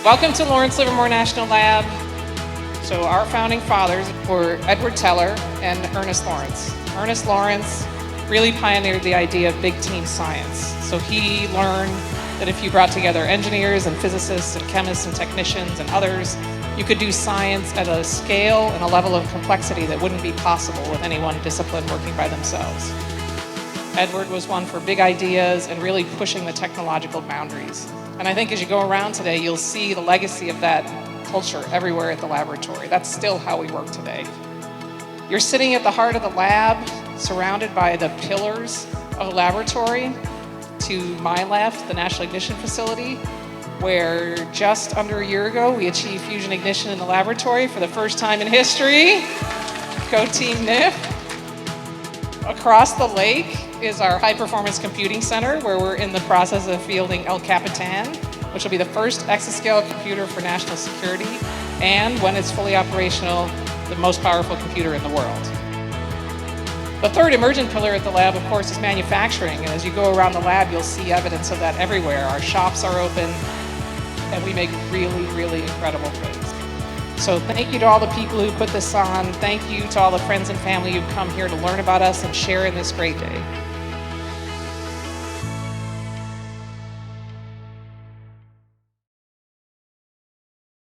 Welcome to Lawrence Livermore National Lab. So our founding fathers were Edward Teller and Ernest Lawrence. Ernest Lawrence really pioneered the idea of big team science. So he learned that if you brought together engineers and physicists and chemists and technicians and others, you could do science at a scale and a level of complexity that wouldn't be possible with any one discipline working by themselves. Edward was one for big ideas and really pushing the technological boundaries. And I think as you go around today, you'll see the legacy of that culture everywhere at the laboratory. That's still how we work today. You're sitting at the heart of the lab, surrounded by the pillars of the laboratory. To my left, the National Ignition Facility, where just under a year ago, we achieved fusion ignition in the laboratory for the first time in history. Go Team NIF. Across the lake is our high-performance computing center, where we're in the process of fielding El Capitan, which will be the first exascale computer for national security, and when it's fully operational, the most powerful computer in the world. The third emergent pillar at the lab, of course, is manufacturing, and as you go around the lab, you'll see evidence of that everywhere. Our shops are open, and we make really, really incredible things. So thank you to all the people who put this on. Thank you to all the friends and family who've come here to learn about us and share in this great day.